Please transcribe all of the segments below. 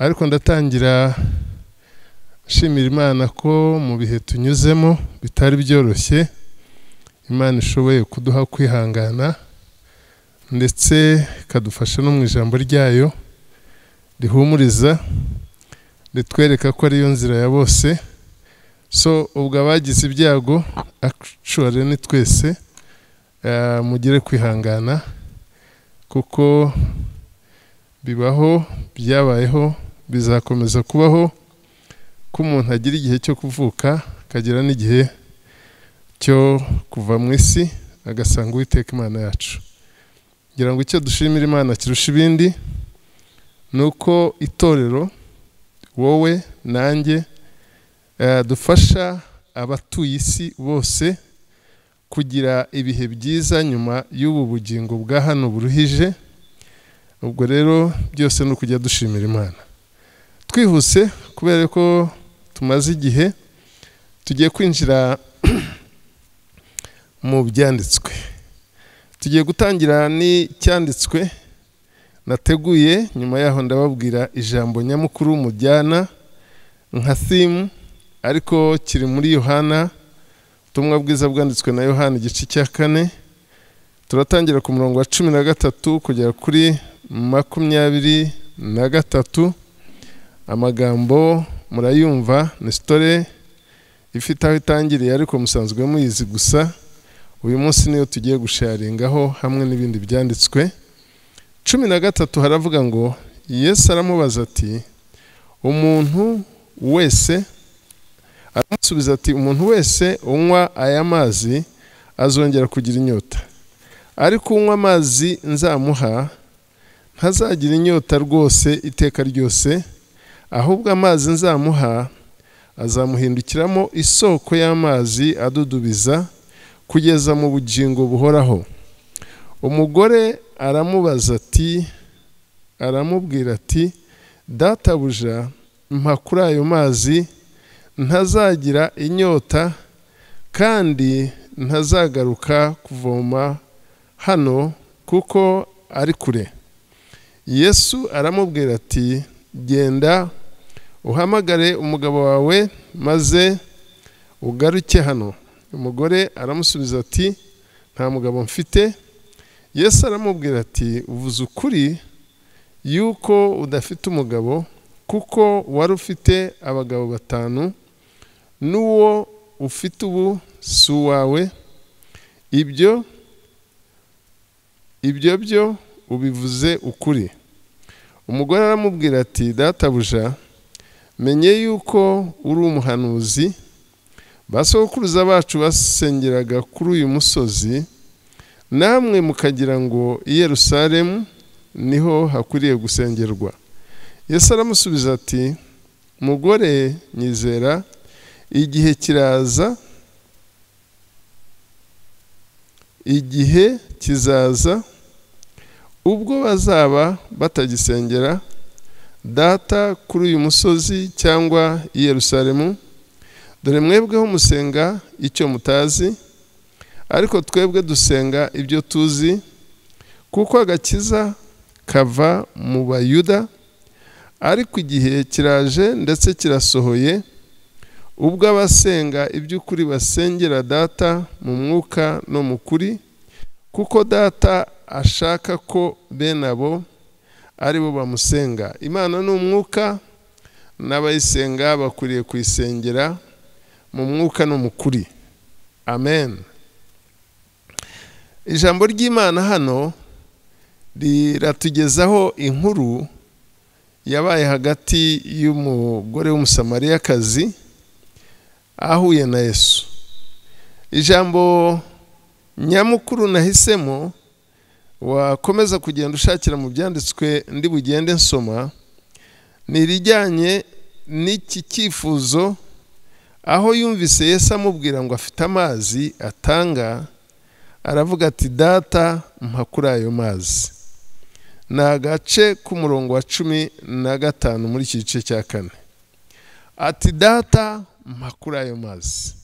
ariko ndatangira shimira Imana ko mu bihe tunyuzemo bitari byoroshye Imana ishoboye kuduha kwihangana ndetse kadufasha no mu ijambo ryayo rihumuriza ritwereka ko ari yo nzira ya bose. So ubwo abagize ibyago actually ni twese mugire kwihangana kuko bibaho, byabayeho, bizakomeza kubaho ko umuntu agira igihe cyo kuvuka akagira n'igihe cyo kuva mu isi agasanga Uwiteka Imana yacu. Ngira ngo icyo dushimira Imana kirusha ibindi nuko itorero wowe nanjye dufasha abatuye isi bose kugira ibihe byiza nyuma y'ubu bugingo bwa hano buruhije. Ubwo rero byose no kujya dushimira Imana. Twihuse kubera ko tumaze igihe tugiye kwinjira mu byanditswe. Tugiye gutangira n'icyanditswe nateguye, nyuma yaho ndababwira ijambo nyamukuru mujyana nka theme, ariko kiri muri Yohana, ubutumwa bwiza bwanditswe na Yohana igice cya 4. Turatangira ku murongo wa 13 kugera kuri 23. Amagambo murayumva, ni story ifite aho itangiriye ariko musanzwe muyizi gusa. Uyu munsi niyo tugiye gusharingaho hamwe n'ibindi byanditswe. 13 haravuga ngo Yesu aramubaza ati umuntu wese, aramusubiza ati umuntu wese unywa aya mazi azongera kugira inyota, ariko unywa amazi nzamuha ntazagira inyota rwose iteka ryose, ahubwo amazi nzamuha azamuhindukiramo isoko y'amazi adudubiza kugeza mu bugingo buhoraho. Umugore aramubwira ati databuja, mpa kuri ayo mazi ntazagira inyota kandi ntazagaruka kuvoma hano kuko ari kure. Yesu aramubwira ati genda uhamagare umugabo wawe maze ugaruke hano. Umugore aramusubiza ati nta mugabo mfite. Yesu aramubwira ati uvuze ukuri yuko udafite umugabo, kuko wari ufite abagabo 5, n'uwo ufite ubu si uwawe. Ibyo byo ubivuze ukuri. Umugore aramubwira ati databuja, menye yuko uri umuhanuzi. Basokuruza bacu basengeraga kuri uyu musozi, namwe mukagira ngo i Yerusalemu niho hakwiriye gusengerwa. Yesu aramusubiza ati mugore, nyizera, igihe kizaza ubwo bazaba batagisengera data kuri uyu musozi cyangwa i Yerusalemu. Dore mwebweho musenga icyo mutazi, ariko twebwe dusenga ibyo tuzi, kuko agakiza kava mu Bayuda. Ariko igihe kiraje ndetse kirasohoye ubwo abasenga iby'ukuri basengera data mu mwuka no mu kuri, kuko data ashaka ko bene abo ari bo bamusenga. Imana ni umwuka, n'abayisenga bakwiriye kuyisengera mu mwuka no mu kuri. Amen. Ijambo ry'Imana hano riratugezaho inkuru yabaye hagati y'umugore w'umusamariyakazi ahuye na Yesu. Ijambo nyamukuru nahisemo wakomeza kugenda ushakira mu byanditswe ndi bugende nsoma, ni rijyanye n'iki cyifuzo, aho yumvise Yesu amubwira ngo afite amazi atanga, aravuga ati data, mpa kuri ayo mazi. Ni agace k'umurongo wa 15 muri iki gice cya 4. Ati data, mpa kuri ayo mazi.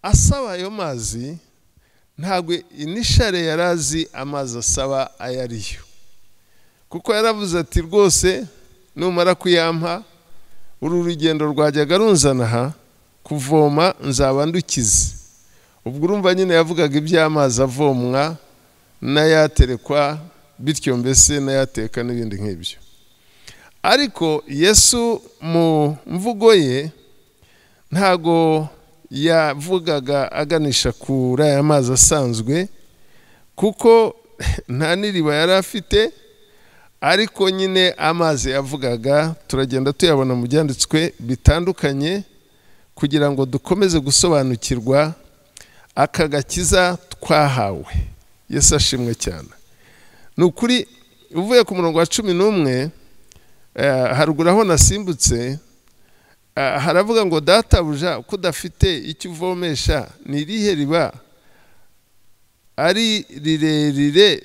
Asaba ayo mazi, ntabwo inishare yarazi amazi asaba ayariyo, kuko yaravuze ati rwose numara kuyampa uru rugendo rwajyaga runzana aha kuvoma nzaba ndukize. Ubwo urumva nyine yavugaga iby'amazi avomwa n'ayaterekwa bityo mbese n'ayateka n'ibindi nk'ibyo. Ariko Yesu mu mvugo ye ntago yavugaga aganisha kuri aya mazi asanzwe, kuko nta n'iriba yari afite, ariko nyine amazi yavugaga turagenda tuyabona mu byanditswe bitandukanye kugira ngo dukomeze gusobanukirwa aka gakiza twahawe. Yesu ashimwe cyane. Ni ukuri uvuye ku murongo wa 11 haruguru aho nasimbutse haravuga ngo databuja ko udafite icyo uvomesha ni irihe riba ari rirerire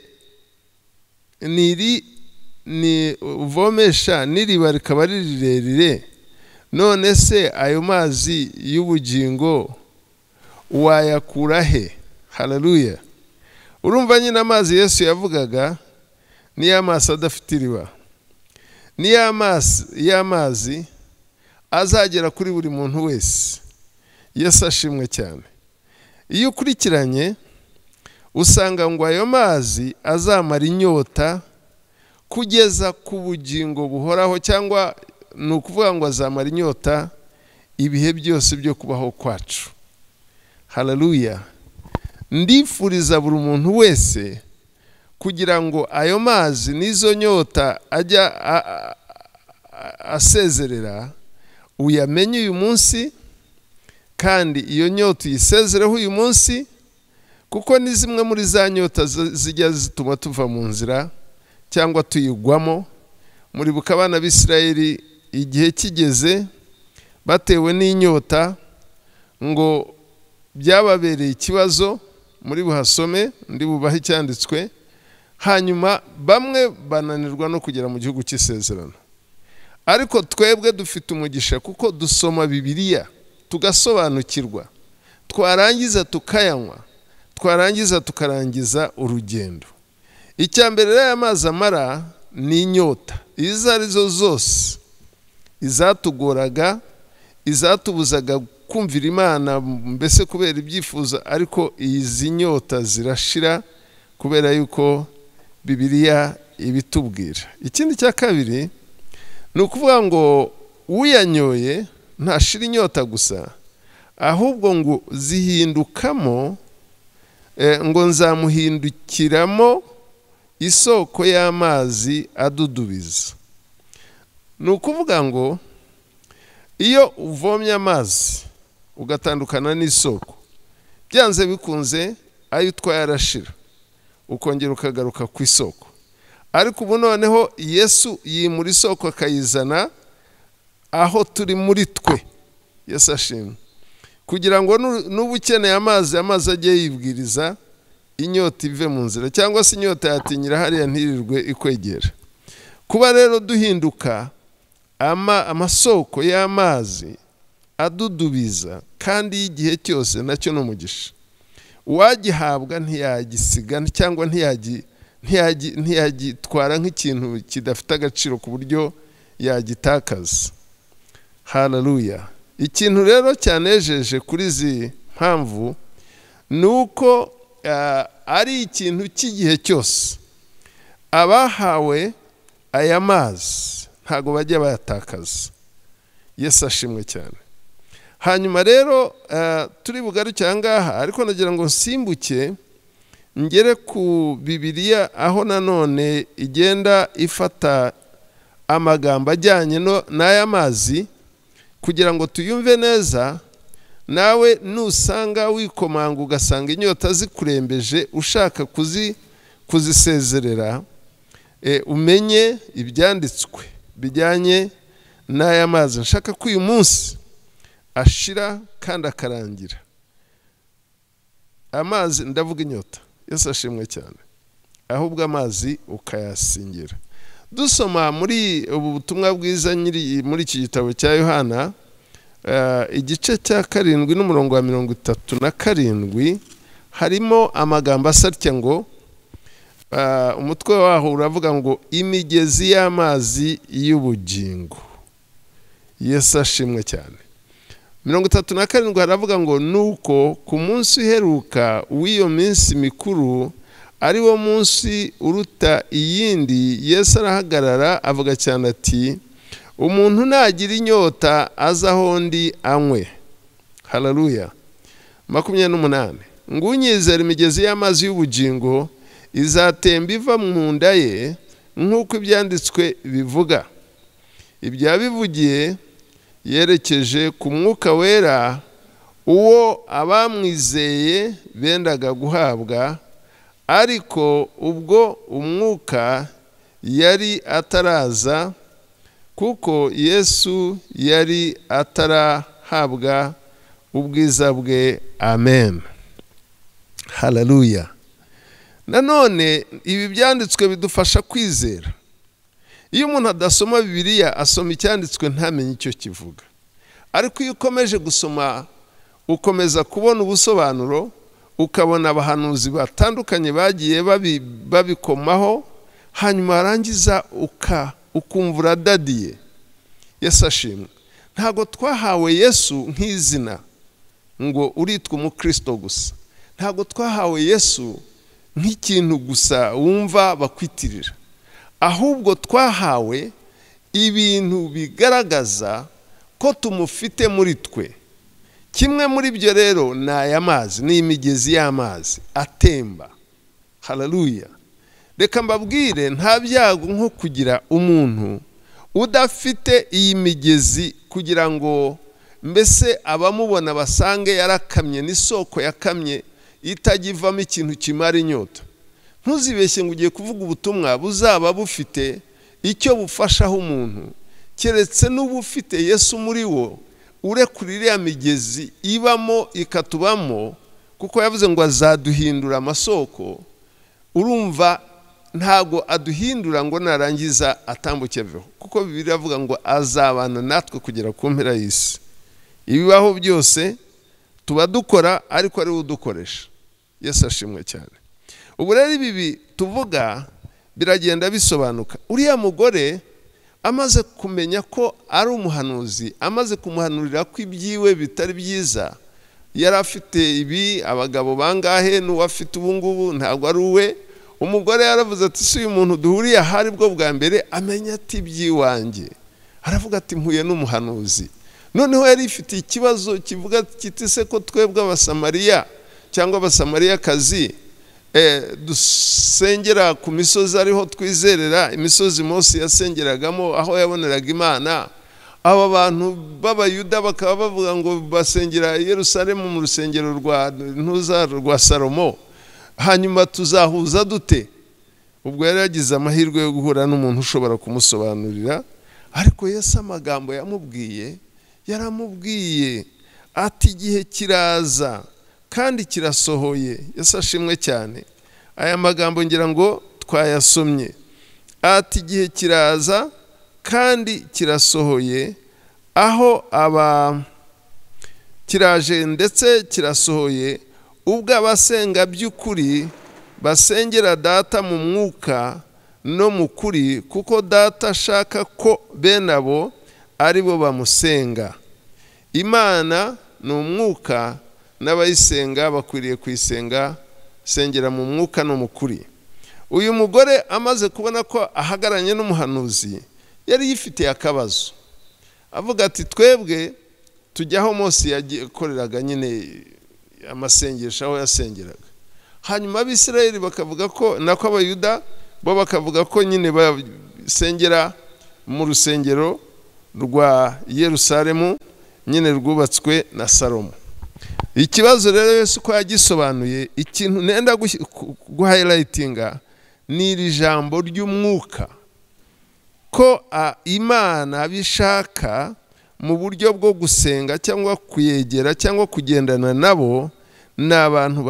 ni uvomesha n'iriba rikaba ari rirerire, none se ayo mazi y'ubugingo wayakura he? Haleluya. Urumva nyine amazi Yesu yavugaga ni y'amazi adafite iriba, ni y'amazi azagera kuri buri muntu wese. Yesu ashimwe cyane. Iyo ukurikiranye usanga ngo ayo mazi azamara inyota kugeza ku bugingo buhoraho, cyangwa ni ukuvuga ngo azamara inyota ibihe byose byo kubaho kwacu. Haleluya. Ndifuriza buri muntu wese kugira ngo ayo mazi n'izo nyota ajya asezerera uyamenye uyu munsi, kandi iyo nyota uyisezereho uyu munsi, kuko ni zimwe muri za nyota zijya zituma tuva mu nzira cyangwa tuyigwamo. Muri buka abana b'Isirayeli igihe kigeze batewe n'inyota ngo byababereye ikibazo, muri buhasome ndi bubahe icyanditswe, hanyuma bamwe bananirwa no kugera mu gihugu cy'isezerano. Ariko twebwe dufite umugisha kuko dusoma Bibiliya tugasobanukirwa, twarangiza tukayanywa, twarangiza tukarangiza urugendo. Icyambere rero amazi amara ni inyota, izo arizo zose, izatugoraga, izatubuzaga kumvira Imana mbese kubera ibyifuza, ariko izi nyota zirashira kubera yuko Bibiliya ibitubwira. Ikindi cya kabiri ni ukuvuga ngo uyanyoye ntashira inyota gusa, ahubwo ngo zihindukamo, ngo nzamuhindukiramo isoko y'amazi adudubiza. Ni ukuvuga ngo iyo uvomye amazi ugatandukana n'isoko, byanze bikunze ayo utwaye arashira, ukongera ukagaruka ku isoko. Ariko ubu noneho Yesu yimura isoko akayizana aho turi muri twe. Yesu ashimwe. Kugira ngo n'ubu ukeneye amazi ajye yibwiriza, inyota ive mu nzira, cyangwa se inyota yatinyira hariya ntirirwe ikwegera. Kuba rero duhinduka amasoko y'amazi adudubiza kandi y'igihe cyose, nacyo ni umugisha. Uwagihabwa ntiyagisiga cyangwa ntiyagitwara nk'ikintu kidafite agaciro ku buryo yagitakaza. Haleluya. Ikintu rero cyanejeje kuri izi mpamvu ni uko ari ikintu cy'igihe cyose. Abahawe aya mazi ntago bajya bayatakaza. Yesu ashimwe cyane. Hanyuma rero turi bugarukire ngaha, ariko nagira ngo nsimbuke ngere ku Bibiliya aho nanone igenda ifata amagambo ajyanye n'aya mazi kugira ngo tuyumve neza. Nawe nusanga wikomanga ugasanga inyota zikurembeje ushaka kuzisezerera, umenye ibyanditswe bijyanye n'aya mazi. Nshaka ko uyu munsi ashira kandi akarangira. Amazi ndavuga inyota. Yesu ashimwe cyane. Ahubwo amazi ukayasingira. Dusoma muri ubu butumwa bwiza muri iki gitabo cya Yohana, igice cya 7 n'umurongo wa 37 harimo amagambo asatya ngo umutwe waho uravuga ngo imigezi y'amazi y'ubugingo. Yesu ashimwe cyane. 37 haravuga ngo nuko ku munsi uheruka w'iyo minsi mikuru ari wo munsi uruta iyindi, Yesu arahagarara avuga cyane ati umuntu nagira inyota aza aho ndi anywe. Haleluya. 28 ngo unyizera imigezi y'amazi y'ubugingo izatemba iva mu nda ye nk'uko ibyanditswe bivuga. Ibyo yabivugiye yerekeje ku mwuka wera uwo abamwizeye bendaga guhabwa, ariko ubwo umwuka yari ataraza kuko Yesu yari atarahabwa ubwiza bwe. Amen. Haleluya. Nanone ibi byanditswe bidufasha kwizera. Iyo umuntu adasoma Bibiliya asoma icyanditswe ntamenye icyo kivuga, ariko iyo ukomeje gusoma ukomeza kubona ubusobanuro, ukabona abahanuzi batandukanye bagiye babikomaho, hanyuma arangiza ukumva uradadiye. Yesu ashimwe. Ntago twahawe Yesu nk'izina ngo uritwa umukristo gusa, ntago twahawe Yesu nk'ikintu gusa wumva bakwitirira, ahubwo twahawe ibintu bigaragaza ko tumufite muri twe. Kimwe muri byo rero ni aya mazi, ni imigezi y'amazi atemba. Haleluya. Reka mbabwire, nta byago nko kugira umuntu udafite iyi migezi, kugira ngo mbese abamubona basange yarakamye, n'isoko yakamye itagivamo ikintu kimara inyota. Ntuzibeshye ngo ugiye kuvuga ubutumwa buzaba bufite icyo bufashaho umuntu, keretse n'ubufite Yesu muri wo urekura iriya migezi ibamo ikatubamo, kuko yavuze ngo azaduhindura amasoko. Urumva ntago aduhindura ngo narangiza atambuke aveho, kuko Bibiliya avuga ngo azabana natwe kugera ku mpera y'isi. Ibibaho byose tuba dukora, ariko ari we udukoresha. Yesu ashimwe cyane. Ubu rero ibi tuvuga biragenda bisobanuka. Uriya mugore amaze kumenya ko ari umuhanuzi, amaze kumuhanurira ko ibyiwe bitari byiza, yari afite ibi abagabo bangahe, n'uwafite ubu ngubu ntabwo ari uwe. Umugore yaravuze ati si uyu muntu duhuriye ahari bwo bwa mbere amenya ati ibyiwanjye. Aravuga ati mpuye n'umuhanuzi. Noneho yari ifite ikibazo kivuga kiti se ko twebwe abasamariya cyangwa abasamariyakazi dusengera ku misozi ariho twizerera, imisozi Mose yasengeragamo aho yaboneraga Imana. Aba bantu b'Abayuda bakaba bavuga ngo basengera Yerusalemu mu rusengero rwa Salomo, hanyuma tuzahuza dute? Ubwo yari yagize amahirwe yo guhura n'umuntu ushobora kumusobanurira, ariko Yesu amagambo yaramubwiye ati igihe kiraza kandi kirasohoye. Yesu ashimwe cyane. Aya magambo ngira ngo twayasomye, ati igihe kiraza kandi kirasohoye, aho kiraje ndetse kirasohoye, ubwo abasenga by'ukuri basengera Data mu mwuka no mu kuri, kuko Data ashaka ko bene abo ari bo bamusenga. Imana ni umwuka, n'abayisenga bakwiriye kuyisenga sengera mu mwuka no mu kuri. Uyu mugore amaze kubona ko ahagaranye n'umuhanuzi, yari yifitiye akabazo, avuga ati twebwe tujyaho Mose yakoreraga nyine amasengesho aho yasengeraga, hanyuma Abisirayeli bakavuga ko nako Abayuda bo bakavuga ko nyine basengera mu rusengero rwa Yerusalemu nyine rwubatswe na Salomo. Ikibazo rero Yesu ko yagisobanuye, ikintu nenda guhighlightinga ni iri jambo ry'umwuka, ko Imana bishaka mu buryo bwo gusenga cyangwa kuyegera cyangwa kugendana nabo, ni abantu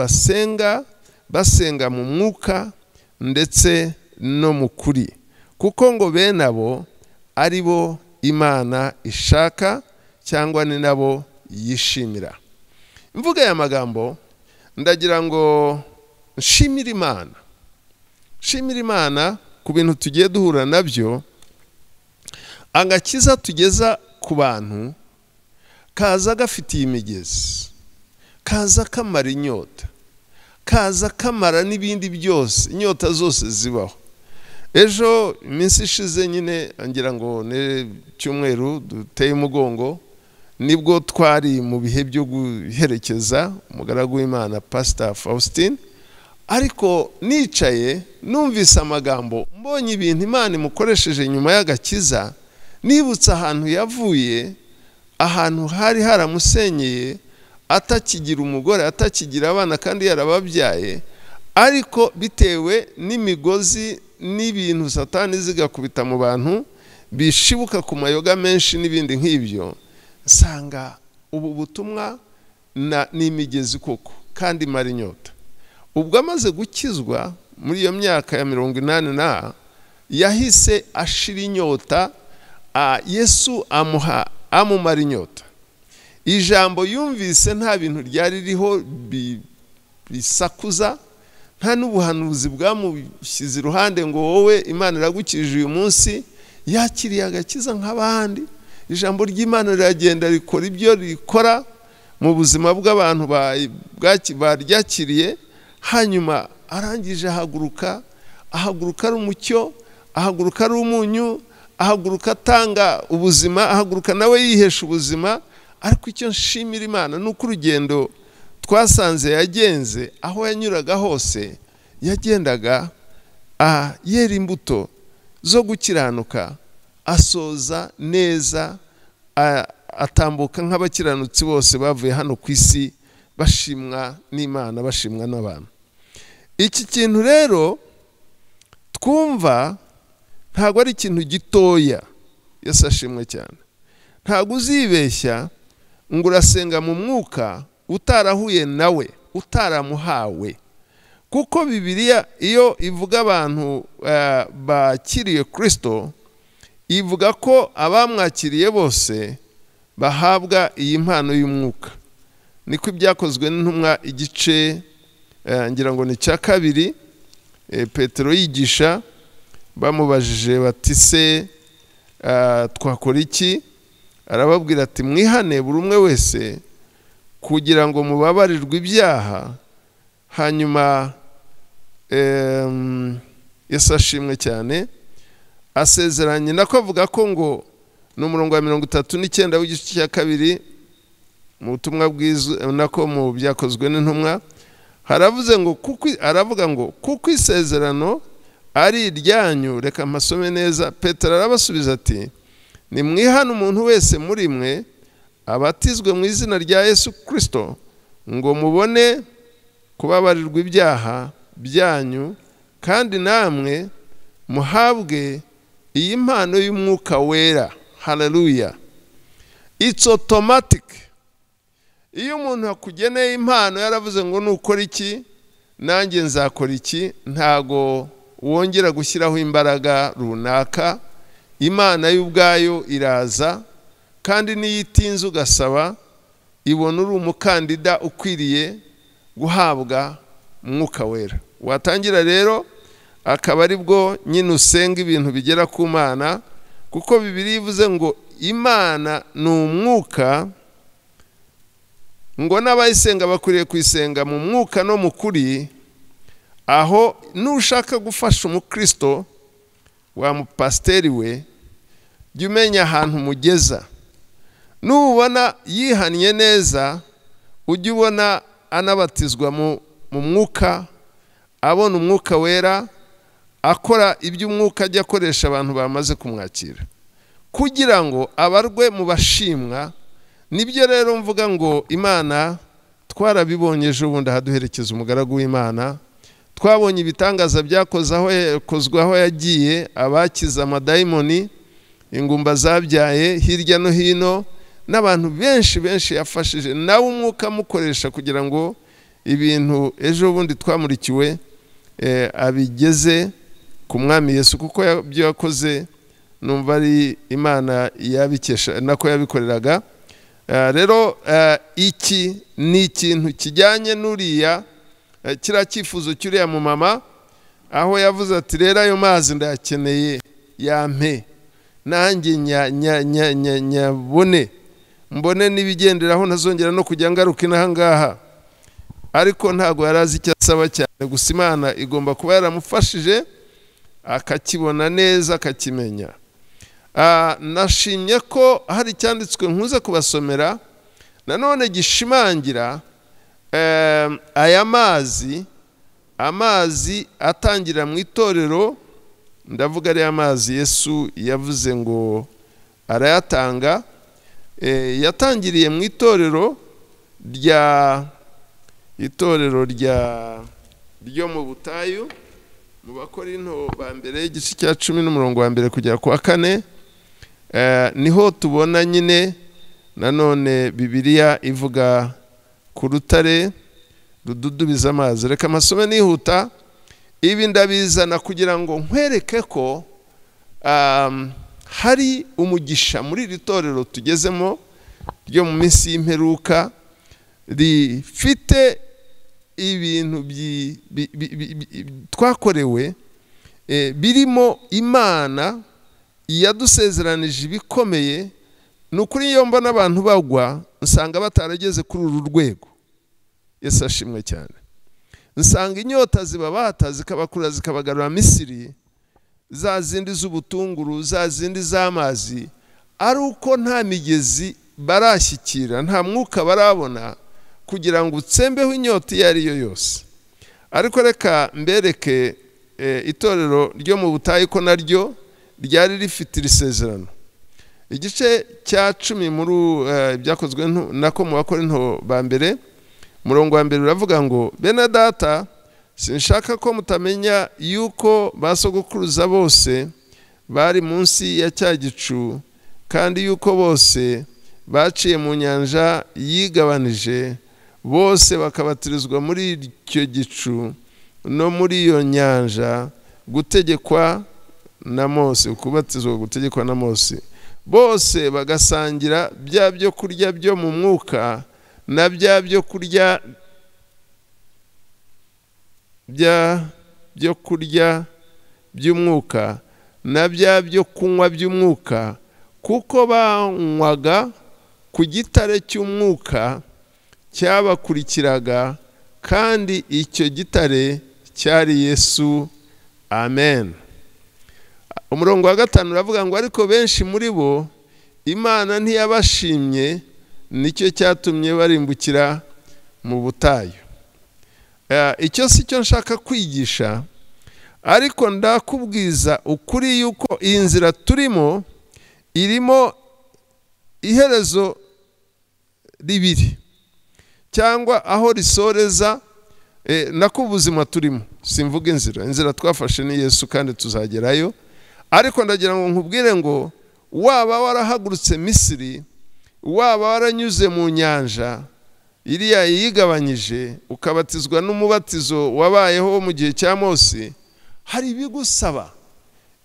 basenga mu mwuka ndetse no mu kuri, kuko ngo bene abo ari bo Imana ishaka cyangwa ni nabo yishimira. Mvuga aya magambo ndagira ngo nshimire Imana shimira Imana ku bintu tugiye duhura nabyo. Agakiza tugeza ku bantu kaza gafitiye imigezi, kaza kamara inyota, kaza kamara n'ibindi byose, inyota zose zibaho. Ejo iminsi ishize nyine ngira ngo ne cyumweru duteye umugongo, nibwo twari mu bihe byo guherekeza umugaragu w'Imana Pastor Faustin, ariko nicaye numvise amagambo, mbonye ibintu Imana imukoresheje nyuma y'agakiza, nibutse ahantu yavuye, ahantu hari haramusenyeye, atakigira umugore, atakigira abana kandi yarababyaye, ariko bitewe n'imigozi n'ibintu Satani zigakubita mu bantu bishibuka ku mayoga menshi n'ibindi nk'ibyo, sanga ubu butumwa n'imigezi koko kandi mara inyota. Ubwo amaze gukizwa muri iyo myaka ya 80 yahise ashira inyota, Yesu amumara inyota. Ijambo yumvise nta bintu ryari riho bisakuza, nta n'ubuhanuzi bwamushyize iruhande ngo wowe Imana iragukije uyu munsi, yakiriye agakiza nk'abandi. Ijambo ry'Imana riragenda rikora ibyo rikora mu buzima bw'abantu baryakiriye. Hanyuma arangije ahaguruka ari umucyo, ahaguruka ari umunyu, ahaguruka atanga ubuzima, ahaguruka nawe yihesha ubuzima. Ariko icyo nshimira Imana nuko urugendo twasanze yagenze, aho yanyuraga hose yagendaga yera imbuto zo gukiranuka, asoza neza, atambuka nk'abakiranutsi bose bavuye hano ku isi, bashimwa n'Imana, bashimwa n'abantu. Iki kintu rero twumva ntabwo ari ikintu gitoya. Yesu ashimwe cyane. Ntabwo uzibeshya ngo urasenga mu mwuka utarahuye nawe, utaramuhawe. Kuko Bibiliya iyo ivuga abantu bakiriye Kristo, ivuga ko abamwakiriye bose bahabwa iyi mpano y'umwuka. Niko ibyakozwe n'intumwa igice ngira ngo ni cya 2, Petero yigisha, bamubajije bati se twakora iki? Arababwira ati mwihane buri umwe wese kugira ngo mubabarirwe ibyaha, hanyuma Yesu ashimwe cyane, asezeranye nako avuga ko ngo n'umurongo wa 39 w'igice cya 2 mu butumwa bwiza nako mu byakozwe n'intumwa, haravuze ngo aravuga ngo kuko isezerano ari iryanyu. Reka mpasome neza. Petero arabasubiza ati nimwihane umuntu wese muri mwe abatizwe mu izina rya Yesu Kristo ngo mubone kubabarirwa ibyaha byanyu, kandi namwe muhabwe iyi mpano y'umwuka wera. Haleluya. It's automatic. Iyo umuntu akugeneye impano yaravuze ngo nukora iki nanjye nzakora iki, ntago wongera gushyiraho imbaraga runaka. Imana y'ubwayo iraza, kandi niyitinze ugasaba ibona uri umukandida ukwiriye guhabwa umwuka wera. Watangira rero akaba ari bwo nyine usenga ibintu bigera ku Mana, kuko Bibiliya ivuze ngo Imana ni umwuka, ngo n'abayisenga bakwiriye kwisenga mu mwuka no mu kuri. Aho nushaka gufasha umukristo wa mupasteri we, jya umenya ahantu mugeza. Nubona yihannye neza, ujye ubona anabatizwa mu mwuka, abona umwuka wera, akora ibyo umwuka ajya akoresha abantu bamaze kumwakira, kugira ngo abarwe mu bashimwa. Nibyo rero mvuga ngo Imana twarabibonye ejo bundi ahaduherekeza umugaragu w'Imana, twabonye ibitangaza byakozwe aho yagiye, abakiza amadayimoni, ingumba zabyaye hirya no hino, n'abantu benshi yafashije, nawe umwuka amukoresha kugira ngo ibintu ejo bundi twamurikiwe abigeze ku mwami Yesu. Kuko ibyo yakoze numva ari Imana yabikesha nako yabikoreraga. Rero iki ni ikintu kijyanye n'uriya kira cyifuzo cy'uriya mu mama aho yavuze ati rero ayo mazi ndayakeneye yampe nanjye nyabone mbone n'ibigenderaho ntazongera no kujya ngaruka inaha ngaha. Ariko ntago yarazi icyo asaba cyane, gusa Imana igomba kuba yaramufashije akakibona neza akakimenya. Nashimye ko hari icyanditswe nkuze kubasomera nanone gishimangira aya amazi atangira mu itorero, ndavuga ari amazi Yesu yavuze ngo arayatanga. Yatangiriye mu itorero ryo mu butayu, mu Bakorinto ba mbere igice cya 10 n'umurongo wa mbere kugera ku wa 4. Niho tubona nyine nanone Bibiliya ivuga ku rutare rududubiza amazi. Reka amasome nihuta, ibi ndabizana kugira ngo nkwereke ko hari umugisha muri iri torero tugezemo ryo mu minsi y'imperuka, rifite ibintu twakorewe birimo Imana yadusezeranije ibikomeye. Ni ukuri iyo mbona abantu bagwa nsanga batarageze kuri uru rwego. Yesu ashimwe cyane. Nsanga inyota zibabata zikabakura zikabagarura Misiri, za zindi z'ubutunguru, za zindi z'amazi, ari uko nta migezi barashyikira, nta mwuka barabona kugira ngo utsembeho inyota iyo ari yo yose. Ariko reka mbereke itorero ryo mu butayu ko naryo ryari rifite isezerano. Igice cya 10 muri ibyakozwe nako mu Bakorinto ba mbere, umurongo wa mbere uravuga ngo bene data, sinshaka ko mutamenya yuko basogokuruza bose bari munsi ya cya gicu, kandi yuko bose baciye mu nyanja yigabanije, bose bakabatirizwa muri icyo gicu no muri iyo nyanja gutegekwa na Mose, kubatizwa gutegekwa na Mose. Bose bagasangira bya byo kurya byo mu mwuka na bya byo kurya byo kurya by'umwuka na bya byo kunywa by'umwuka, kuko banywaga ku gitare cy'umwuka cyabakurikiraga, kandi icyo gitare cyari Yesu. Amen. Umurongo wa 5 uravuga ngo ariko benshi muri bo Imana ntiyabashimye, nicyo cyatumye barimbukira mu butayu. Icyo si cyo nshaka kwigisha, ariko ndakubwiza ukuri yuko iyi nzira turimo irimo iherezo ribiri, cyangwa aho risoreza nako ubuzima turimo. Simvuga inzira twafashe ni Yesu kandi tuzagerayo. Ariko ndagira ngo nkubwire ngo waba warahagurutse Misiri, waba waranyuze mu nyanja iriya yigabanyije, ukabatizwa n'umubatizo wabayeho mu gihe cya Mose, hari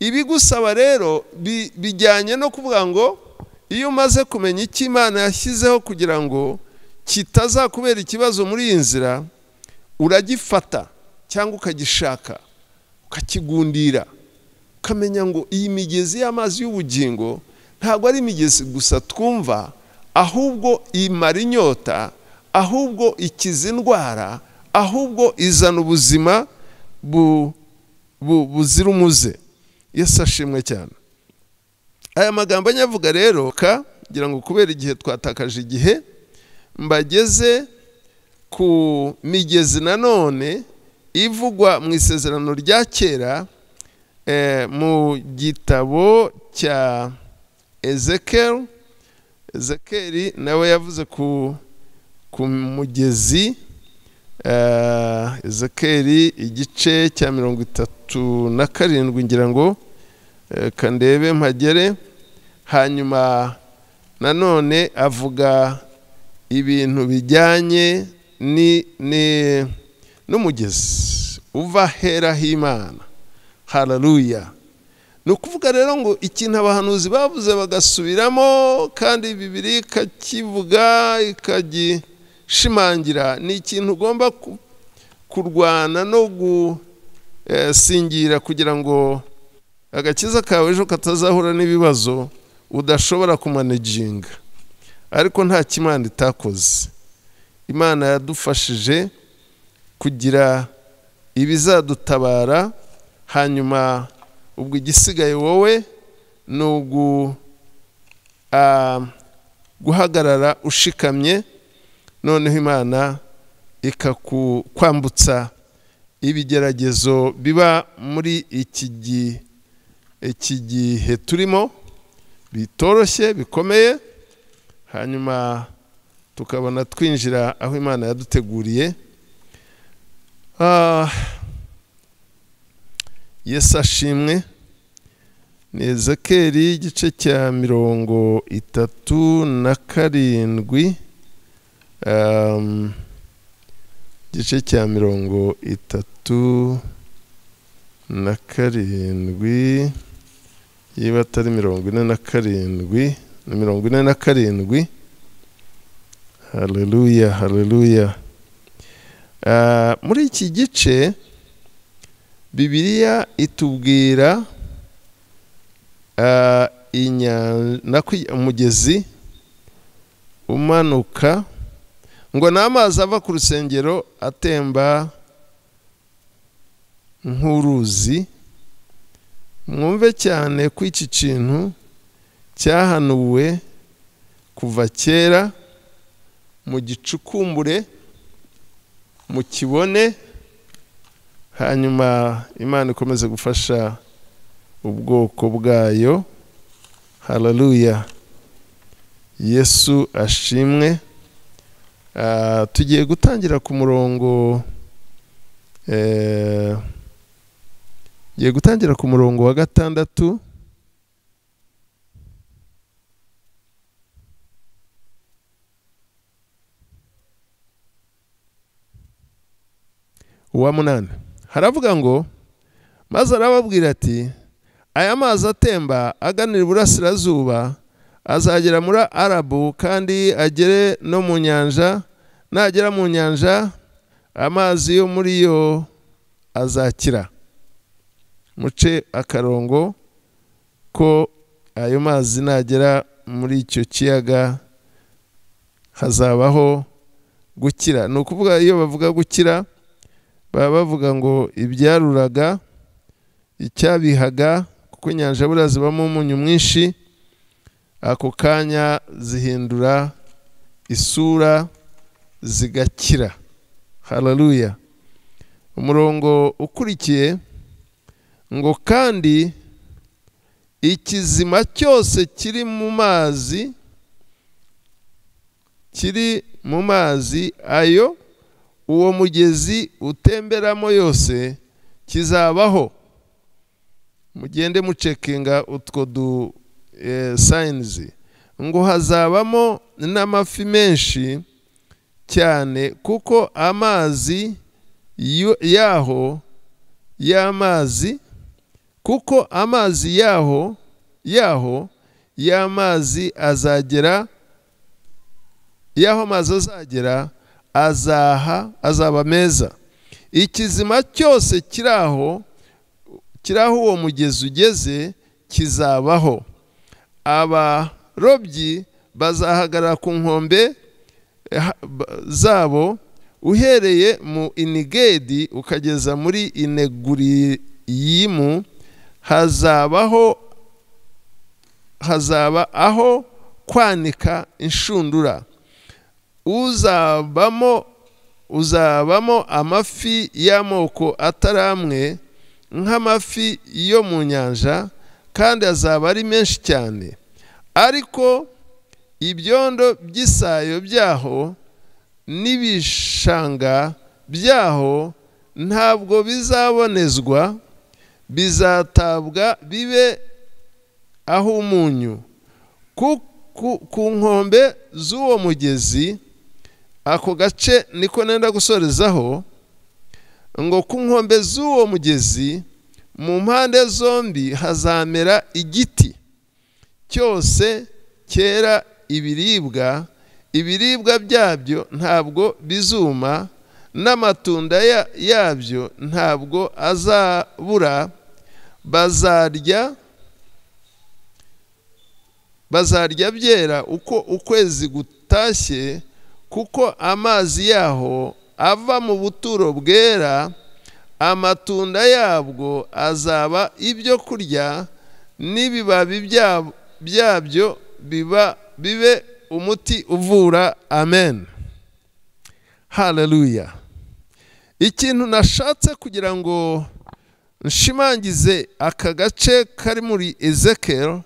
ibigusaba rero bijyanye no kuvuga ngo iyo umaze kumenya icyo Imana yashyizeho kugira ngo kitazakubera ikibazo muri iyi nzira, uragifata cyangwa ukagishaka ukakigundira, ukamenya ngo iyi migezi y'amazi y'ubugingo ntabwo ari imigezi gusa twumva, ahubwo imara inyota, ahubwo ikiza indwara, ahubwo izana ubuzima buzira umuze. Yesu ashimwe cyane. Aya magambo nyavuga rero kugira ngo kubera igihe twatakaje igihe, mbageze ku migezi nanone ivugwa mu isezerano rya kera, mu gitabo cya Ezekeri nawe yavuze ku mugezi. Ezekeri igice cya 37 ngira ngo kandebe mpagere. Hanyuma nanone avuga ibintu bijyanye n'umugezi uva hera h'Imana. Haleluya. Nukuvuga rero ngo ikintu abahanuzi bavuze bagasubiramo, kandi Bibiliya ikakivuga ikagishimangira, ni ikintu ugomba kurwana singira kugira ngo agakiza kawe ejo katazahura n'ibibazo udashobora kumanaginga. Ariko nta kimana itakoze. Imana yadufashije kugira ibizadutabara, hanyuma ubwo igisigaye wowe ni guhagarara ushikamye, noneho Imana ikakwambutsa ibigeragezo biba muri iki gihe turimo bitoroshye bikomeye, hanyuma tukabona twinjira aho Imana yaduteguriye. Yesu ashimwe. Ni Ezekeri igice cya 37, igice cya 37, yiba atari 47, ni 47. Haleluya, haleluya. Muri iki gice Bibiliya itubwira umugezi umanuka, ngo n'amazi ava ku rusengero atemba nk'uruzi. Mwumve cyane ko iki kintu cyahanuwe kuva kera, mu gicukumbure mu kibone, hanyuma Imana ikomeze gufasha ubwoko bwayo. Haleluya, Yesu ashimwe. Tugiye gutangira ku murongo wa 6. Uwa 8 haravuga ngo, maze arababwira ati, aya mazi atemba aganira iburasirazuba azagera muri Arabu, kandi agere no mu nyanja. Nagera mu nyanja, amazi yo muri yo azakira. Muce akarongo ko ayo mazi nagera muri icyo kiyaga hazabaho gukira. Ni ukuvuga iyo bavuga gukira baba bavuga ngo ibyaruraga, icyabihaga, kuko inyanja buriya zibamo umunyu mwinshi, ako kanya zihindura isura zigakira. Haleluya. Umurongo ukurikiye ngo, kandi ikizima cyose kiri mu mazi ayo uwo mugezi utemberamo yose kizabaho. Mugende mucekinga utwo signs, ngo hazabamo n'amafi menshi cyane, kuko amazi yaho y'amazi azagera, yaho amazi azagera azaba meza. Ikizima cyose kiraho uwo mugezi ugeze kizabaho. Abarobyi bazahagarara ku nkombe zabo, uhereye mu Inigedi ukageza muri Ineguriyimu, hazaba aho kwanika inshundura. uzabamo amafi y'amoko ataramwe nk'amafi yo mu nyanja, kandi azaba ari menshi cyane. Ariko ibyondo by'isayo byaho n'ibishanga byaho ntabwo bizabonezwa, bizatabwa bibe aho umunyu. Ku nkombe z'uwo mugezi, ako gace niko nenda gusorezaho, ngo ku nkombe z'uwo mugezi mu mpande zombi hazamera igiti cyose cyera ibiribwa byabyo ntabwo bizuma, n'amatunda yabyo ntabwo azabura, bazarya byera uko ukwezi gutashye, kuko amazi yaho ava mu buturo bwera, amatunda yabwo azaba ibyo kurya, n'ibibabi byabyo bibe umuti uvura. Amen. Haleluya. Ikintu nashatse kugira ngo nshimangize aka gace kari muri Ezekiel,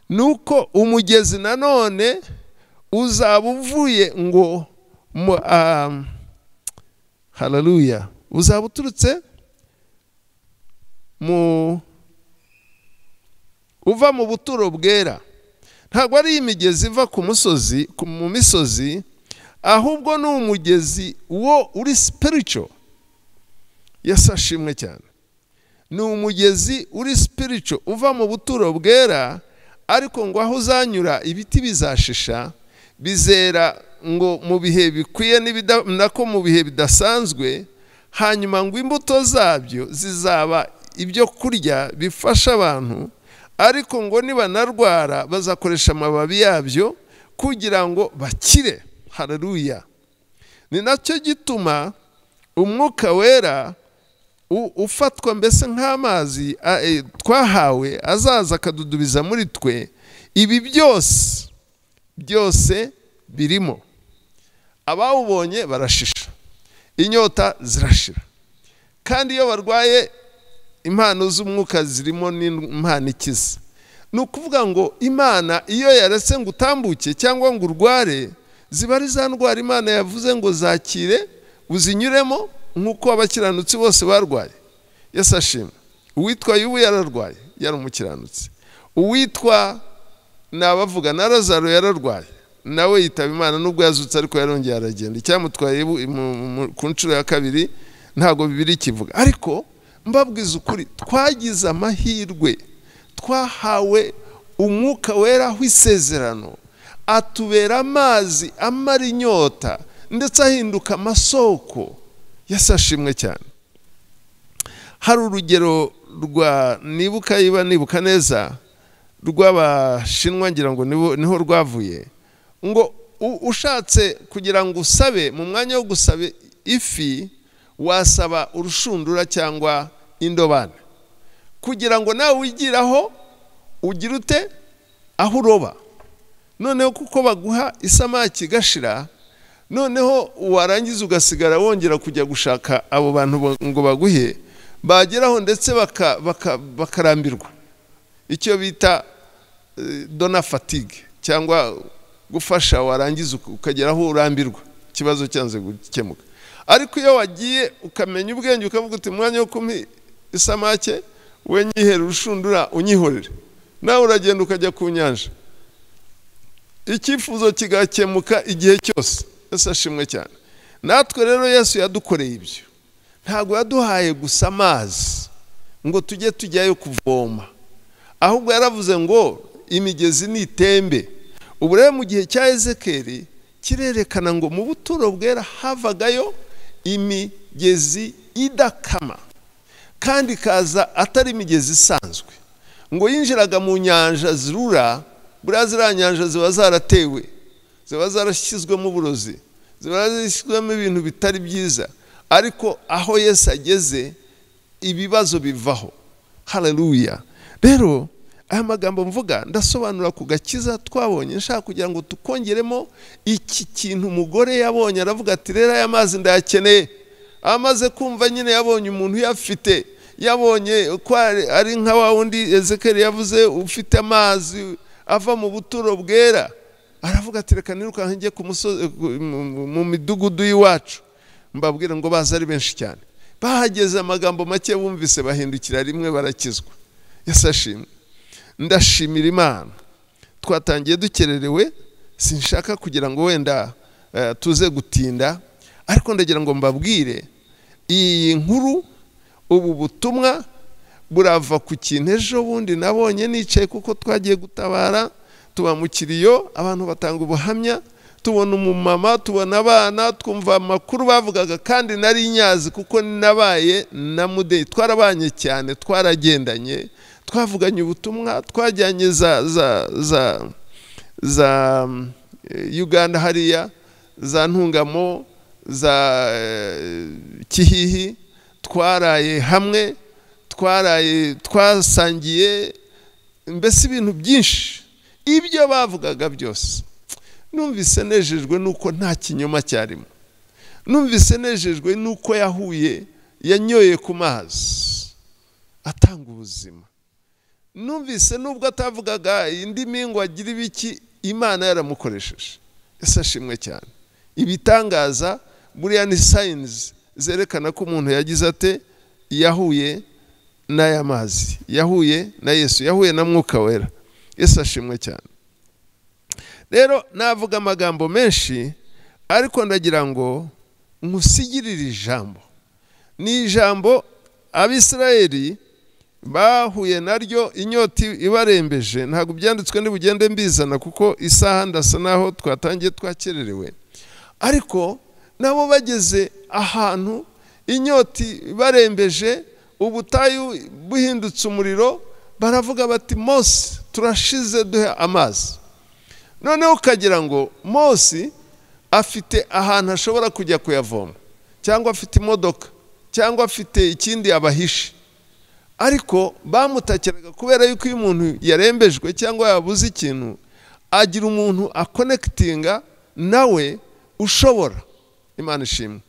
nuko umugezi nanone uzaba uvuye ngo haleluya, uzaba uturutse uva mu buturo bwera. Ntabwo ari imigezi iva ku musozi, mu misozi, ahubwo ni umugezi wo uri spiritual. Yesu ashimwe cyane. Ni umugezi uri spiritual uva mu buturo bwera, ariko ngo aho uzanyura ibiti bizashisha, bizera ngo mu bihe bikwiye nako mu bihe bidasanzwe, hanyuma ngo imbuto zabyo zizaba ibyo kurya bifasha abantu, ariko ngo nibanarwara bazakoresha amababi yabyo kugira ngo bakire. Haleluya. Ni nacyo gituma umwuka wera ufatwa mbese nk'amazi twahawe, azaza akadudubiza muri twe. Ibi byose birimo. Abawubonye barashisha, inyota zirashira, kandi iyo barwaye impano z'umwuka zirimo n'impano ikiza. Ni ukuvuga ngo Imana iyo yaretse ngo utambuke cyangwa ngo urware, ziba ari za ndwara Imana yavuze ngo zakire uzinyuremo, nk'uko abakiranutsi bose barwaye. Yesu ashimwe. Uwitwa Yubu yararwaye, yari umukiranutsi. Uwitwa nabavuga na Lazaro yararwaye, nawe yitaba Imana nubwo yazutse, ariko yarongeye aragenda. Icyamutwaye ku nshuro ya kabiri ntago Bibiliya kivuga. Ariko mbabwiza ukuri, twagize amahirwe, twahawe umwuka wera w'isezerano, atubera amazi amara inyota, ndetse ahinduka amasoko. Yesu ashimwe cyane. Hari urugero nibuka neza rw'Abashinwa, ngira ngo niho rwavuye, ngo ushatse kugira ngo usabe, mu mwanya wo gusaba ifi wasaba urushundura cyangwa indobane, kugira ngo nawe wigiraho ugira ute aho uroba. Noneho kuko baguha isamaki gashira, noneho warangiza ugasigara wongera kujya gushaka abo bantu ngo baguhe, bageraho ndetse bakarambirwa. Icyo bita dona fatigue, cyangwa gufasha warangiza ukageraho urambirwa, ikibazo cyanze gukemuka. Ariko iyo wagiye ukamenya ubwenge, ukavuga uti mwanya wo kumpa isamake, we nyihera urushundura unyihorere, nawe uragenda ukajya ku nyanja, icyifuzo kigakemuka igihe cyose. Yesu ashimwe cyane. Natwe rero Yesu yadukoreye ibyo. Ntabwo yaduhaye gusa amazi ngo tujyayo kuvoma, ahubwo yaravuze ngo imigezi nitembe. Ubu rero mu gihe cya Ezekiel kirerekana ngo mu buturo bwera havagayo imigezi idakama, kandi kaza atari imigezi isanzwe, ngo yinjiraga mu nyanja zirura. Buriya ziriya nyanja ziba zaratewe, ziba zarashyizwemo uburozi, ziba zarashyizwemo ibintu bitari byiza, ariko aho Yesu ageze ibibazo bivaho. Haleluya. Rero aya magambo mvuga ndasobanura ku gakiza twabonye, nshaka kugira ngo tukongeremo iki kintu umugore yabonye, aravuga ati rero aya mazi ndayakeneye. Amaze kumva nyine yabonye umuntu uyafite, yabonye ko ari nka wa wundi Ezekiel yavuze ufite amazi ava mu buturo bwera, aravuga ati reka nirukanka njye ku musozi mu midugudu y'iwacu mbabwira ngo baza ari benshi cyane. Bahageze amagambo make bumvise bahindukira rimwe barakizwa. Yesu ashimwe. Ndashimira Imana. Twatangiye dukererewe, sinshaka kugira ngo wenda tuze gutinda, ariko ndagira ngo mbabwire iyi nkuru, ubu butumwa burava ku kintu ejo bundi nabonye nicaye, kuko twagiye gutabara tuba mu kiriyo, abantu batanga ubuhamya, tubona umumama, tubona abana, twumva amakuru bavugaga, kandi nari nyazi kuko nabaye na mudeyi, twarabanye cyane, twaragendanye, twavuganye ubutumwa, twajyanye za Uganda hariya, za Ntungamo, za Kihihi, twaraye hamwe, twasangiye, mbese ibintu byinshi. Ibyo bavugaga byose numvise nejejwe nuko nta kinyoma cyarimo. Numvise nejejwe nuko yahuye, yanyoye ku mazi atanga ubuzima. Numvise nubwo atavugaga indimi ngo agire ibiki, Imana yaramukoresheje. Ese ashimwe cyane. Ibitangaza buriya ni signs zerekana ko umuntu yagize ate, yahuye n'aya mazi, yahuye na Yesu, yahuye na Mwuka Wera. Ese ashimwe cyane. Rero navuga amagambo menshi, ariko ndagira ngo nkusigirire ijambo. Ni ijambo Abisirayeli bahuye naryo, inyota ibarembeje. Ntabwo byanditswe n'ibugende mbizana kuko isaha ndasa naho twatangiye twakererewe, ariko nabo bageze ahantu inyota ibarembeje, ubutayu buhindutse umuriro, baravuga bati Mose turashize, duhe amazi. Noneho ukagira ngo Mose afite ahantu ashobora kujya kuyavoma, cyangwa afite imodoka, cyangwa afite ikindi abahishe, ariko bamutakiraga kubera yuko iyo umuntu yarembejwe cyangwa yabuze ikintu, agira umuntu akonekitinga nawe ushobora. Imana ishimwe.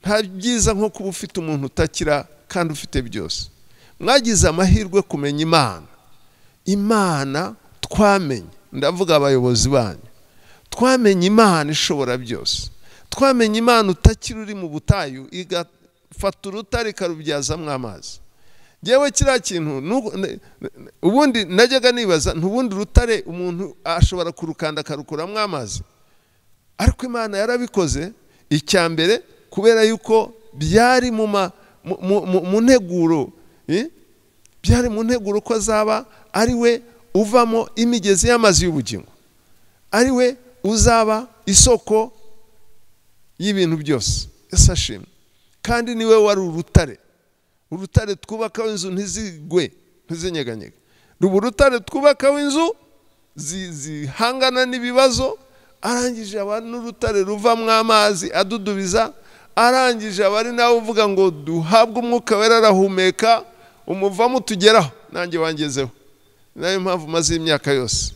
Nta byiza nko kuba ufite umuntu utakira kandi ufite byose. Mwagize amahirwe kumenya Imana. Imana twamenye, ndavuga abayobozi banyu, twamenye Imana ishobora byose. Twamenye Imana utakira uri mu butayu, igafata urutare ikarubyazamo amazi. Jewe kiriya kintu ubundi najyaga nibaza, ntubundi rutare umuntu ashobora kurukanda akarukuramo amazi, ariko Imana yarabikoze. Icyambere kubera yuko byari mu nteguro, byari mu nteguro ko azaba ari we uvamo imigezi y'amazi y'ubugingo, ari we uzaba isoko y'ibintu byose. Ese ashimwe. Kandi niwe wari urutare, urutare twubakaho inzu ntizigwe, ntizinyeganyega. Ruba urutare twubakaho inzu zihangana n'ibibazo, arangije abantu n'urutare ruvamo amazi adudubiza, arangije abari nawe uvuga ngo duhabwe Umwuka Wera, arahumeka, umuvamo tugeraho. Nanjye wangezeho. Nayo mpamvu maze imyaka yose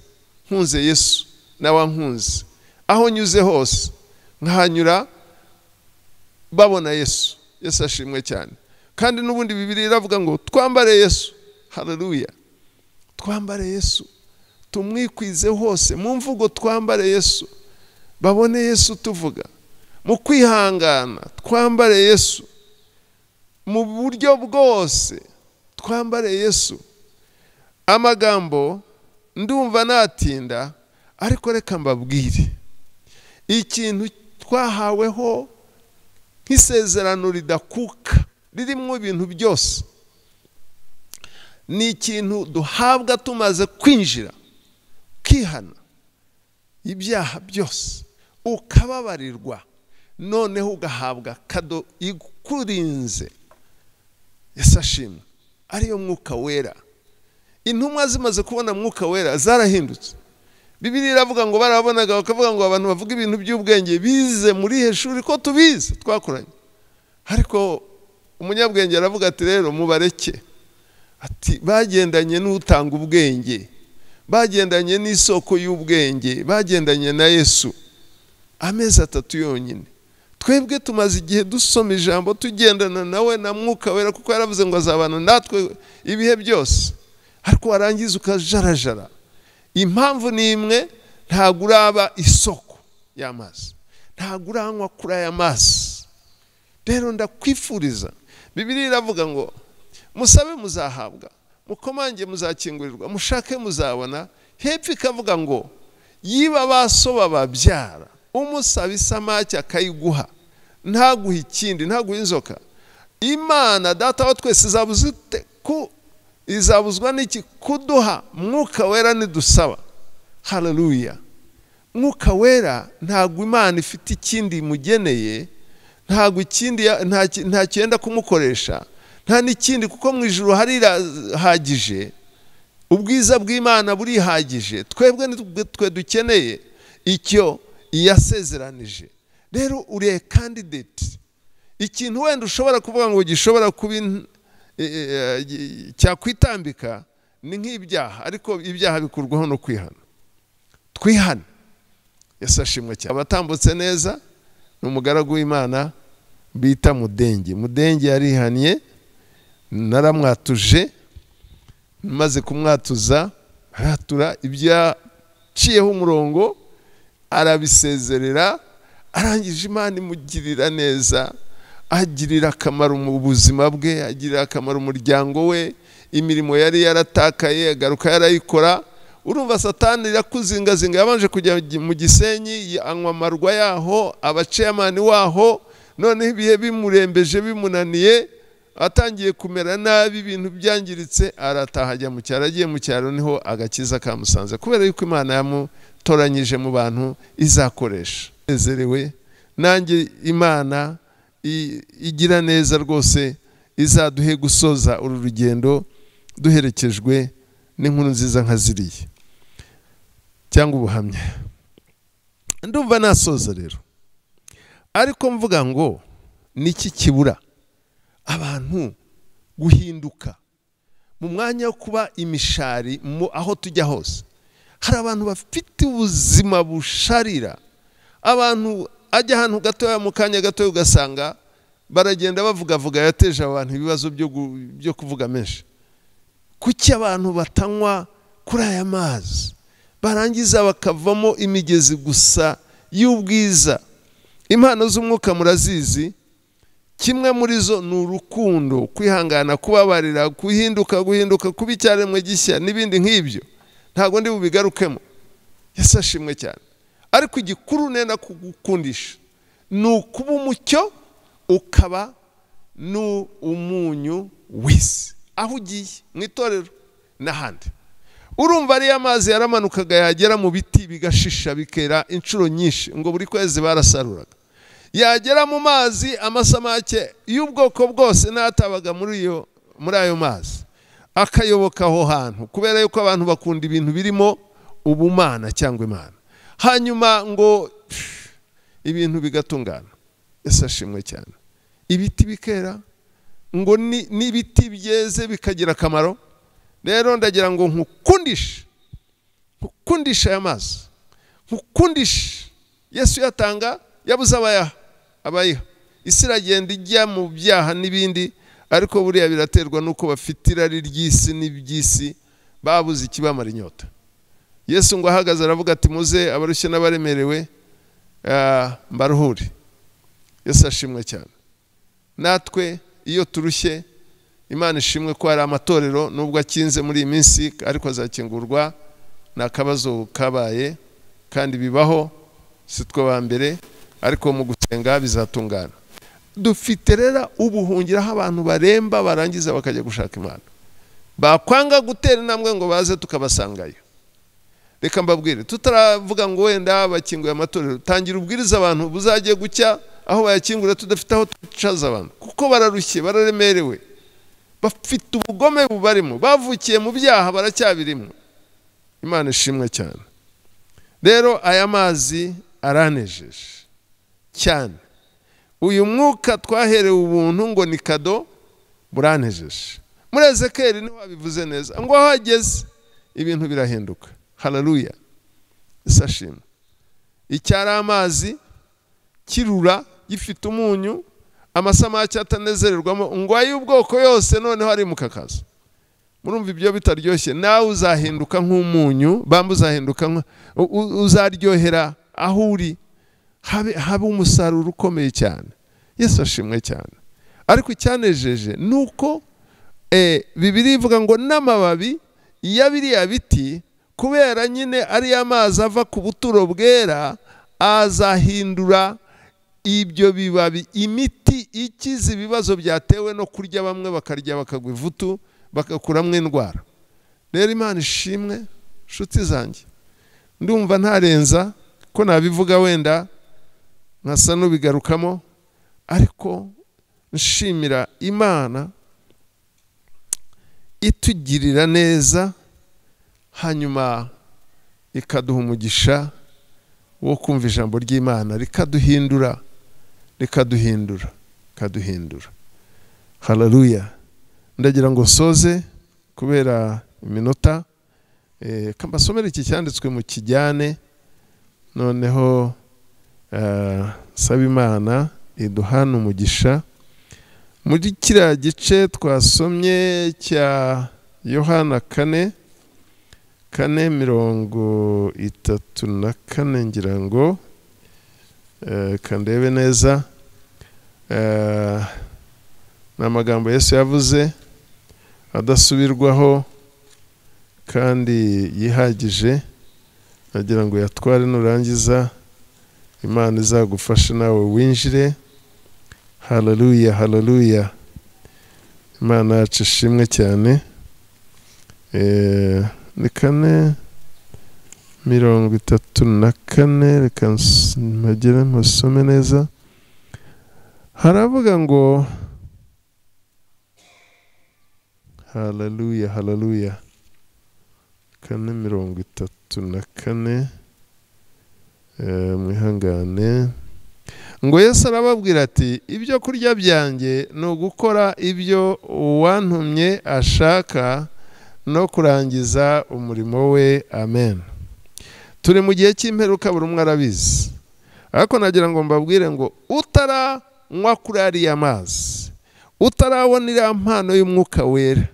nkunze Yesu, nawe nkunze. Aho nyuze hose nkahanyura babona Yesu. Yesu ashimwe cyane. Kandi n'ubundi Bibiliya iravuga ngo twambare Yesu. Haleluya. Twambare Yesu, tumwikwize hose. Mu mvugo twambare Yesu, babone Yesu tuvuga. Mu kwihangana twambare Yesu. Mu buryo bwose twambare Yesu. Amagambo ndumva natinda, ariko reka mbabwire ikintu twahaweho nk'isezerano ridakuka, ririmo ibintu byose. Ni ikintu duhabwa tumaze kwinjira, kwihana ibyaha byose, ukababarirwa, noneho ugahabwa kado ikurinze. Yesu ashimwe. Ariyo Mwuka Wera. Intumwa zimaze kubona Mwuka Wera zarahindutse. Bibiliya iravuga ngo barabonaga bakavuga ngo abantu bavuga ibintu by'ubwenge bize muri heshuri ko tubize twakoranye, ariko umunyabwenge aravuga ati rero mubareke, ati bagendanye n'utanga ubwenge, bagendanye n'isoko y'ubwenge, bagendanye na Yesu amezi 3 yonyine. Twebwe tumaze igihe dusoma ijambo, tugendana nawe na Mwuka Wera, kuko yaravuze ngo azabana natwe ibihe byose, ariko warangiza ukajarajara. Impamvu ni imwe, ntago uraba isoko y'amazi, ntago uranywa kuri aya mazi. Rero ndakwifuriza, Bibiliya iravuga ngo musabe muzahabwa, mukomange muzakingurirwa, mushake muzabona. Hepfo ikavuga ngo yiba basoba babyara, umusaba isamaki akayiguha, ntaguha ikindi, ntaguha inzoka. Imana Data wa twese izabuzwa n'iki? Kuduha Mwuka Wera nidusaba. Haleluya. mwuka wera ntabwo Imana ifite ikindi mugeneye, ntabwo ikindi nta cyenda kumukoresha, nta n'ikindi, kuko mu ijuru harihagije, ubwiza bw'Imana burihagije, twebwe twe dukeneye icyo yasezeranije. Rero uri candidate. Ikintu wenda ushobora kuvuga ngo gishobora kuba cyakwitambika ni nk'ibyaha, ariko ibyaha bikurwaho no kwihana. Twihana. Yesu ashimwe cyane. Abatambutse neza ni umugaragu w'Imana bita Mudenge. Mudenge yarihaniye, naramwatuje, maze kumwatuza aratura ibyaciyeho umurongo, arabisezerera, arangije Imana imugirira neza, agirira akamaro mu buzima bwe, agirira akamaro umuryango we, imirimo yari yaratakaye agaruka yarayikora. Urumva Satani irakuzingazinga, yabanje kujya mu Gisenyi, anywa amarwa yaho, abaceyamani waho, noneho ibihe bimurembeje bimunaniye, atangiye kumera nabi, ibintu byangiritse, arataha ajya mu cyaro. Agiye mu cyaro niho agakiza kamusanze, kubera yuko Imana yamutoranyije mu bantu izakoresha. Nezerewe nanjye Imana igira neza rwose, izaduhe gusoza uru rugendo duherekejwe n'inkuru nziza nka ziriya cyangwa ubuhamya. Ndumva nasoza rero, ariko mvuga ngo niki kibura abantu guhinduka mu mwanya wo kuba imishari aho tujya hose. Hari abantu bafite ubuzima busharira, abantu ajya ahantu gatoya mu kanya gatoya ugasanga baragenda bavuga yateje abantu ibibazo byo kuvuga menshi. Kuki abantu batanywa kuri aya mazi barangiza bakavamo imigezi gusa y'ubwiza? Impano z'umwuka murazizi, kimwe muri zo ni urukundo, kwihangana, kubabarira, guhinduka, kuba icyaremwe gishya n'ibindi nk'ibyo. Ntabwo ndi bubigarukemo, Yesu ashimwe cyane. Ariko igikuru nenda kugukundisha ni ukuba umucyo, ukaba n'umunyu w'isi aho ugiye, mu itorero n'ahandi. Urumva ariya mazi yaramanukaga yagera mu biti bigashisha bikera inshuro nyinshi, ngo buri kwezi barasaruraga. Yagera mu mazi, amasamake y'ubwoko bwose n'atabaga muri ayo mazi akayoboka aho hantu, kubera yuko abantu bakunda ibintu birimo ubumana cyangwa Imana. Hanyuma ngo ibintu bigatungana. Yesu ashimwe cyane. Ibiti bikera, ngo n'ibiti byeze bikagira akamaro. Rero ndagira ngo nkukundisha aya mazi, nkukundisha. Yesu yatanga, yabuze abayiha. Isi iragenda ijya mu byaha n'ibindi, ariko buriya biraterwa nuko bafite irari ry'isi n'iby'isi, babuze ikibamara inyota. Yesu ngo ahagaze aravuga ati muze abarushye n'abaremerewe mbaruhure. Yesu ashimwe cyane. Natwe iyo turushye, Imana ishimwe ko hari amatorero nubwo akinze muri iyi minsi, ariko azakingurwa. Nakabazo kabaye kandi bibaho, si twe ba mbere, ariko mu gusenga bizatungana. Dufite rero ubuhungiraho abantu baremba barangiza bakajya gushaka Imana, bakwanga gutera intambwe ngo baze tukabasangayo. Reka mbabwire, tutaravuga ngo wenda bakinguye amatorero, tangira ubwiriza abantu buzagiye gucya aho bayakingura tudafite aho tucaza abantu, kuko bararushye, bararemerewe, bafite ubugome bubarimo, bavukiye mu byaha, baracyabirimo. Imana ishimwe cyane. Rero aya mazi aranejeje cyane. Uyu mwuka twaherewe ubuntu ngo ni kado, buranejeje. Muri Ezekiyeli niho babivuze neza, ngo aho ageze ibintu birahinduka. Haleluya. Isashimwe. Icyari amazi kirura gifite umunyu, amasamake atanezererwamo, ngo ay'ubwoko yose noneho ari mukakaza. Murumva ibyo bitaryoshye, nawe uzahinduka nk'umunyu, bambu uzahinduka uzaryohera aho uri, habe umusaruro ukomeye cyane. Yesu ashimwe cyane. Ariko icyanejeje nuko Bibiliya ivuga ngo n'amababi ya biriya biti, kubera nyine ari amazi ava ku buturo bwera, azahindura ibyo bibabi imiti ikiza ibibazo byatewe no kurya, bamwe bakarya bakagwa ivutu bakakuramo indwara. Rero Imana ishimwe nshuti zanjye, ndumva ntarenza ko nabivuga wenda nkasa n'ubigarukamo, ariko nshimira Imana itugirira neza, hanyuma ikaduha umugisha wo kumva ijambo ry'Imana rikaduhindura. Haleluya. Ndagira ngo soze kubera iminota, kambasomera iki cyanditswe mu kijyane, noneho saba Imana iduhana umugisha muri kiriya gice twasomye cya Yohana 4:34 ngira ngo kandebe neza. N'amagambo Yesu yavuze adasubirwaho kandi yihagije, nagira ngo yatware nurangiza Imana izagufasha nawe winjire. Haleluya. Imana yacu ishimwe cyane. Ni 4:34, reka mpagere musome neza. Haravuga ngo haleluya 4:34, mwihangane. Ngo Yesu arababwira ati, ibyo kurya byanjye ni ugukora ibyo uwantumye ashaka no kurangiza umurimo we. Amen. Turi mu gihe cy'imperuka, buri umwe arabizi, ariko nagira ngo mbabwire ngo utaranywa kuri ariya mazi, utarabona iriya mpano y'umwuka wera,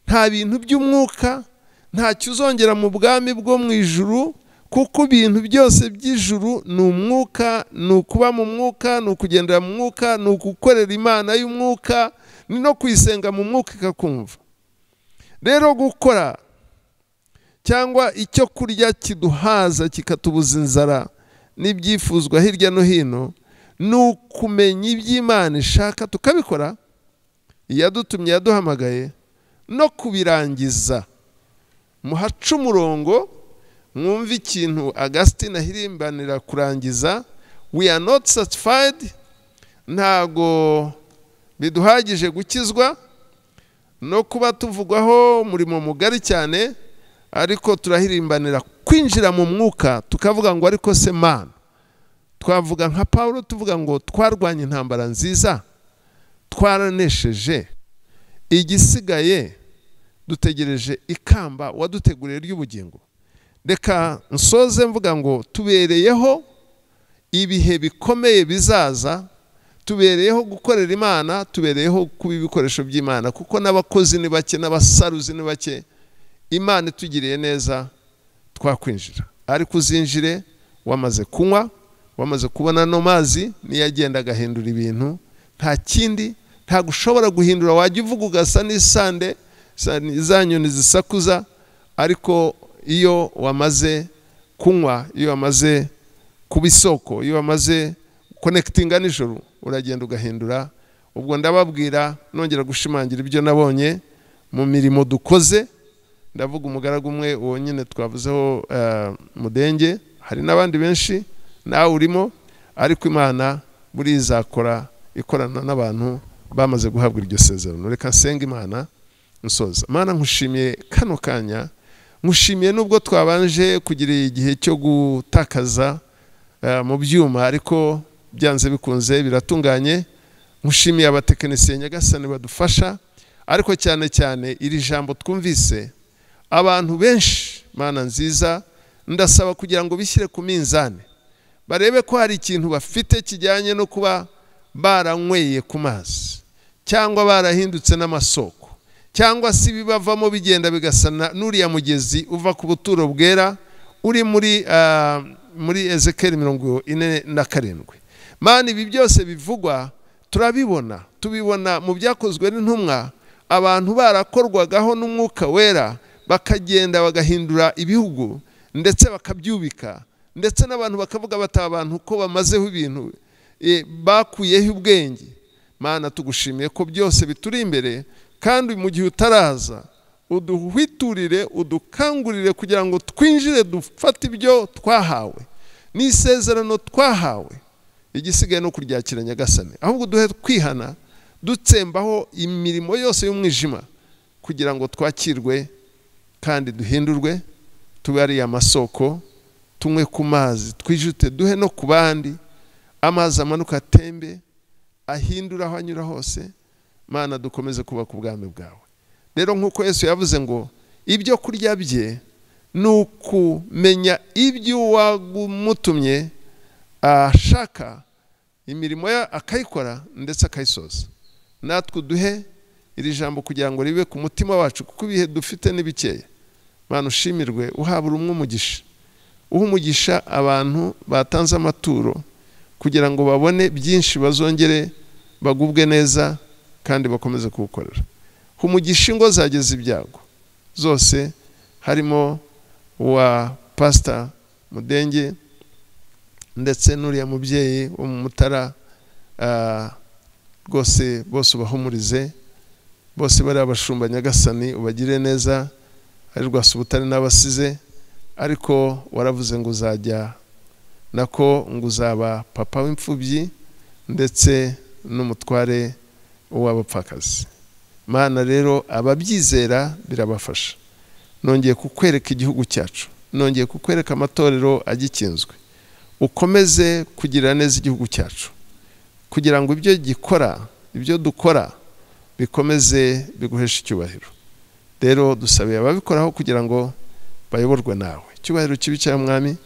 nta bintu by'umwuka, ntacyo uzongera mu bwami bwo mu ijuru, kuko ibintu byose by'ijuru ni umwuka, ni ukuba mu mwuka, ni ukugendera mu mwuka, ni ugukorera Imana y'umwuka, ni no kuyisenga mu mwuka ikakumva. Rero gukora cyangwa icyo kurya kiduhaza kikatubuza inzara n'ibyifuzwa hirya no hino, ni ukumenya iby'Imana ishaka tukabikora, iyadutumye yaduhamagaye, no kubirangiza. Muhaca umurongo, mwumva ikintu Augustine ahirimbanira kurangiza. We are not satisfied, ntago biduhagije gukizwa no kuba tuvugwaho umurimo mugari cyane, ariko turahirimbanira kwinjira mu mwuka, tukavuga ngo ariko se Mana, twavuga nka Paulo tuvuga ngo twarwanye intambara nziza, twaranesheje, igisigaye dutegereje ikamba waduteguriye ry'ubugingo. Reka nsoze mvuga ngo tubereyeho ibihe bikomeye bizaza, tubereyeho gukorera Imana, tubereyeho kuba ibikoresho by'Imana, kuko n'abakozi ni bake, n'abasaruzi ni bake. Imana itugiriye neza twakwinjira, ariko uzinjire wamaze kunywa, wamaze kubona no mazi, niyo agenda agahindura ibintu. Nta kindi, nta gushobora guhindura. Wajya uvuga ugasa n'isande, za nyoni zisakuza, ariko iyo wamaze kunywa, iyo wamaze kuba isoko, iyo wamaze connectinga nijoro, uragenda ugahindura. Ubwo ndababwira, nongera gushimangira ibyo nabonye mu mirimo dukoze. Ndavuga umugaragu umwe uwo nyine twavuzeho, Mudenge, hari n'abandi benshi, nawe urimo, ariko Imana buri izakora ikorana n'abantu bamaze guhabwa iryo sezerano. Reka nsenga Imana nsoza. Mana, nkushimiye kano kanya, nkushimiye nubwo twabanje kugira igihe cyo gutakaza mu byuma, ariko byanze bikunze biratunganye. Nkushimiye abatekinisiye Nyagasani badufasha, ariko cyane cyane iri jambo twumvise, abantu benshi Mana nziza, ndasaba kugira ngo bishyire ku minzani, barebe ko hari ikintu bafite kijyanye no kuba baranyweye ku mazi, cyangwa barahindutse n'amasoko, cyangwa si bibavamo bigenda bigasana n'uriya mugezi uva ku buturo bwera uri muri Ezekiel 47. Mana, ibi byose bivugwa turabibona, tubibona mu byakozwe n'intumwa, abantu barakorwagaho n'umwuka wera, bakagenda bagahindura ibihugu ndetse bakabyubika, ndetse n'abantu bakavuga bati abantu ko bamazeho ibintu, bakuyeho ubwenge. Mana, tugushimiye ko byose bituri imbere, kandi mu gihe utaraza uduhwiturire, udukangurire kugira ngo twinjire dufate ibyo twahawe, n'isezerano twahawe, igisigaye no kuryakira Nyagasani, ahubwo duhe kwihana dutsembaho imirimo yose y'umwijima kugira ngo twakirwe kandi duhindurwe, tube ari amasoko, tunywe ku mazi, twijute, duhe no ku bandi, amazi amanuka atembe, ahindura aho anyura hose. Mana, dukomeze kuba ku bwami bwawe. Rero nk'uko Yesu yavuze ngo ibyo kurya bye ni ukumenya ibyo wamutumye ashaka, imirimo ye akayikora ndetse akayisoza. Natwe duhe iri jambo kugira ngo ribe ku mutima wacu, kuko ibihe dufite ni bikeya. Mana, ushimirwe, uhabura umwe umugisha, uha umugisha abantu batanze amaturo kugira ngo babone byinshi, bazongere bagubwe neza kandi bakomeze kuwukorera. Umugisha ingo zageze ibyago zose, harimo wa Pastor Mudenge ndetse n'uriya mubyeyi wo mu Mutara, rwose bose ubahumurize, bose bari abashumba Nyagasani ubagire neza, ari Rwasubutare n'abasize, ariko waravuze ngo uzajya nako ngo uzaba papa w'imfubyi ndetse n'umutware w'abapfakazi. Mana rero ababyizera birabafasha. Nongeye kukwereka igihugu cyacu, nongeye kukwereka amatorero agikinzwe, ukomeze kugira neza igihugu cyacu kugira ngo ibyo dukora bikomeze biguhesha icyubahiro. Rero dusabiye ababikoraho kugira ngo bayoborwe nawe. Icyubahiro kibi cya Mwami,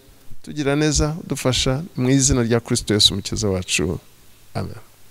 tugira neza, dufasha mu izina rya Kristo Yesu umukiza wacu. Amen.